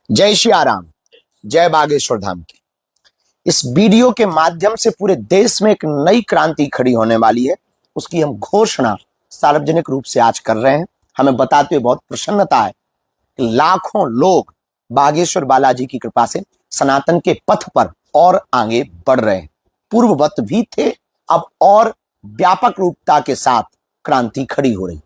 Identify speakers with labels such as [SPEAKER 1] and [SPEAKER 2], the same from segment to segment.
[SPEAKER 1] जय श्री राम, जय बागेश्वर धाम की। इस वीडियो के माध्यम से पूरे देश में एक नई क्रांति खड़ी होने वाली है। उसकी हम घोषणा सार्वजनिक रूप से आज कर रहे हैं। हमें बताते हुए बहुत प्रसन्नता है कि लाखों लोग बागेश्वर बालाजी की कृपा से सनातन के पथ पर और आगे बढ़ रहे हैं। पूर्ववत भी थे, अब और व्यापक रूपता के साथ क्रांति खड़ी हो रही।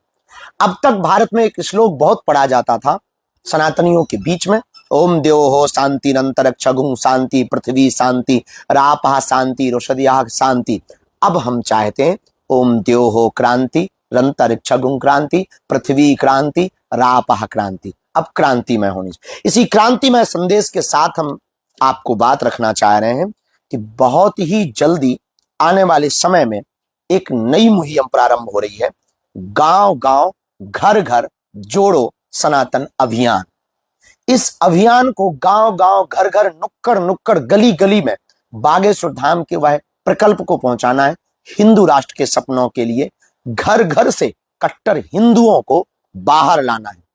[SPEAKER 1] अब तक भारत में एक श्लोक बहुत पढ़ा जाता था सनातनियों के बीच में, ओम द्योः शांतिरंतरिक्षगुं शांति, पृथ्वी शांति, रापः शांति, रोषधयः शांति। अब हम चाहते हैं ओम द्योः क्रांति, रंतरिक्षगुं क्रांति, पृथ्वी क्रांति, रापः क्रांति। अब क्रांतिमय होनी चाहिए। इसी क्रांतिमय संदेश के साथ हम आपको बात रखना चाह रहे हैं कि बहुत ही जल्दी आने वाले समय में एक नई मुहिम प्रारंभ हो रही है। गांव गांव घर घर जोड़ो सनातन अभियान। इस अभियान को गांव गांव घर घर नुक्कड़ नुक्कड़ गली गली में बागेश्वर धाम के वह प्रकल्प को पहुंचाना है। हिंदू राष्ट्र के सपनों के लिए घर घर से कट्टर हिंदुओं को बाहर लाना है।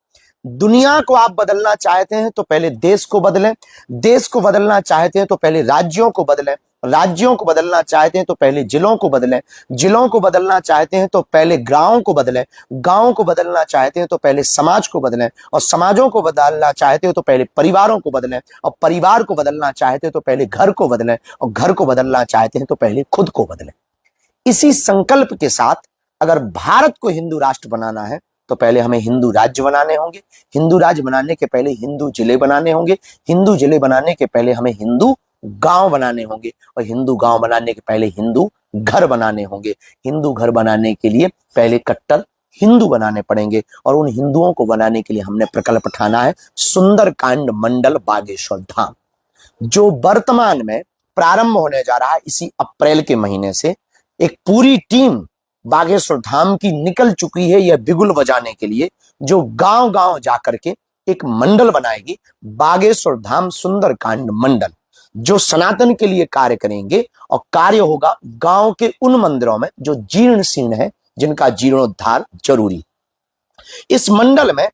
[SPEAKER 1] दुनिया को आप बदलना चाहते हैं तो पहले देश को बदलें, देश को बदलना चाहते हैं तो पहले राज्यों को बदलें, राज्यों को बदलना चाहते हैं तो पहले जिलों को बदलें, जिलों को बदलना चाहते हैं तो पहले गांवों को बदलें, गांवों को बदलना चाहते हैं तो पहले समाज को बदलें, और समाजों को बदलना चाहते हैं तो पहले परिवारों को बदलें, और परिवार को बदलना चाहते हैं तो पहले घर को बदलें, और घर को बदलना चाहते हैं तो पहले खुद को बदलें। इसी संकल्प के साथ अगर भारत को हिंदू राष्ट्र बनाना है तो पहले हमें हिंदू राज्य बनाने होंगे, हिंदू राज्य बनाने के पहले हिंदू जिले बनाने होंगे, हिंदू जिले बनाने के पहले हमें हिंदू गांव बनाने होंगे, और हिंदू गांव बनाने के पहले हिंदू घर बनाने होंगे। हिंदू घर बनाने के लिए पहले कट्टर हिंदू बनाने पड़ेंगे, और उन हिंदुओं को बनाने के लिए हमने प्रकल्प ठाना है सुंदरकांड मंडल बागेश्वर धाम, जो वर्तमान में प्रारंभ होने जा रहा है। इसी अप्रैल के महीने से एक पूरी टीम बागेश्वर धाम की निकल चुकी है यह बिगुल बजाने के लिए, जो गांव गांव जाकर के एक मंडल बनाएगी, बागेश्वर धाम सुंदरकांड मंडल, जो सनातन के लिए कार्य करेंगे। और कार्य होगा गांव के उन मंदिरों में जो जीर्ण शीर्ण है, जिनका जीर्णोद्धार जरूरी। इस मंडल में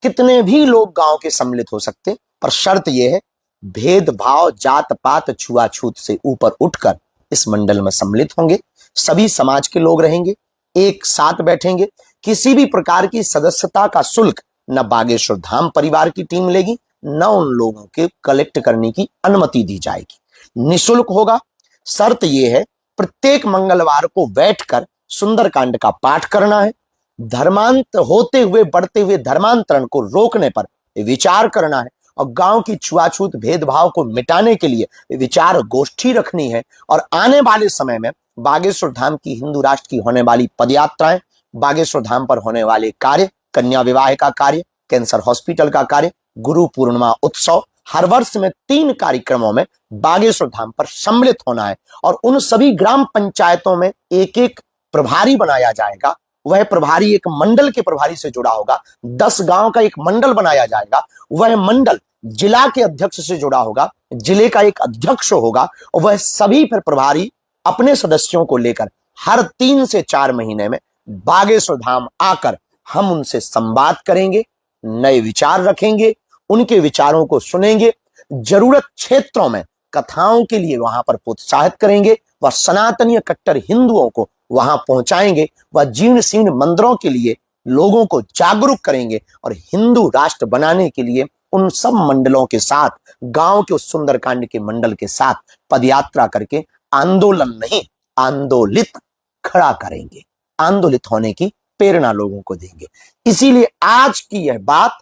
[SPEAKER 1] कितने भी लोग गांव के सम्मिलित हो सकते, पर शर्त यह है भेदभाव जात पात छुआछूत से ऊपर उठकर इस मंडल में सम्मिलित होंगे। सभी समाज के लोग रहेंगे, एक साथ बैठेंगे। किसी भी प्रकार की सदस्यता का शुल्क न बागेश्वर धाम परिवार की टीम लेगी, न उन लोगों के कलेक्ट करने की अनुमति दी जाएगी। निःशुल्क होगा। शर्त यह है प्रत्येक मंगलवार को बैठकर सुंदरकांड का पाठ करना है। धर्मांतर होते हुए बढ़ते हुए धर्मांतरण को रोकने पर विचार करना है, और गांव की छुआछूत भेदभाव को मिटाने के लिए विचार गोष्ठी रखनी है। और आने वाले समय में बागेश्वर धाम की हिंदू राष्ट्र की होने वाली पदयात्राएं, बागेश्वर धाम पर होने वाले कार्य, कन्या विवाह का कार्य, कैंसर हॉस्पिटल का कार्य, गुरु पूर्णिमा उत्सव, हर वर्ष में 3 कार्यक्रमों में बागेश्वर धाम पर सम्मिलित होना है। और उन सभी ग्राम पंचायतों में एक एक प्रभारी बनाया जाएगा। वह प्रभारी एक मंडल के प्रभारी से जुड़ा होगा। 10 गांव का एक मंडल बनाया जाएगा। वह मंडल जिला के अध्यक्ष से जुड़ा होगा, जिले का एक अध्यक्ष होगा, और वह सभी फिर प्रभारी अपने सदस्यों को लेकर हर 3 से 4 महीने में बागेश्वर धाम आकर हम उनसे संवाद करेंगे, नए विचार रखेंगे, उनके विचारों को सुनेंगे, जरूरत क्षेत्रों में कथाओं के लिए वहां पर प्रोत्साहित करेंगे, वह सनातनीय कट्टर हिंदुओं को वहां पहुंचाएंगे, वह जीर्ण शीर्ण मंदिरों के लिए लोगों को जागरूक करेंगे, और हिंदू राष्ट्र बनाने के लिए उन सब मंडलों के साथ, गांव के उस सुंदरकांड के मंडल के साथ पदयात्रा करके आंदोलन नहीं आंदोलित खड़ा करेंगे, आंदोलित होने की प्रेरणा लोगों को देंगे। इसीलिए आज की यह बात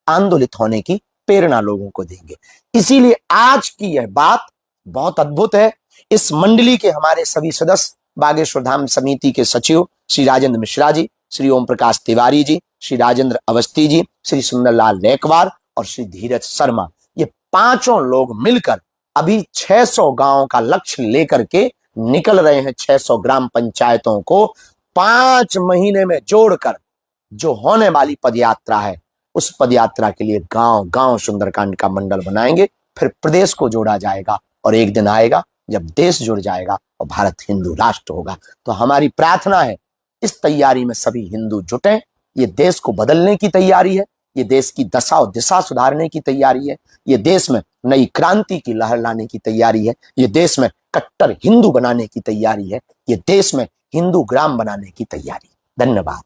[SPEAKER 1] आंदोलित होने की प्रेरणा लोगों को देंगे। इसीलिए आज की यह बात बहुत अद्भुत है। इस मंडली के हमारे सभी सदस्य, बागेश्वर धाम समिति के सचिव श्री राजेंद्र मिश्रा जी, श्री ओम प्रकाश तिवारी जी, श्री राजेंद्र अवस्थी जी, श्री सुंदरलाल लेकवार और श्री धीरज शर्मा, ये 5 लोग मिलकर अभी 600 गांवों का लक्ष्य लेकर के निकल रहे हैं। 600 ग्राम पंचायतों को 5 महीने में जोड़कर जो होने वाली पदयात्रा है, उस पदयात्रा के लिए गांव गांव सुंदरकांड का मंडल बनाएंगे। फिर प्रदेश को जोड़ा जाएगा, और एक दिन आएगा जब देश जुड़ जाएगा और भारत हिंदू राष्ट्र होगा। तो हमारी प्रार्थना है इस तैयारी में सभी हिंदू जुटें। ये देश को बदलने की तैयारी है, ये देश की दशा और दिशा सुधारने की तैयारी है। ये देश में नई क्रांति की लहर लाने की तैयारी है। ये देश में कट्टर हिंदू बनाने की तैयारी है। ये देश में हिंदू ग्राम बनाने की तैयारी। धन्यवाद।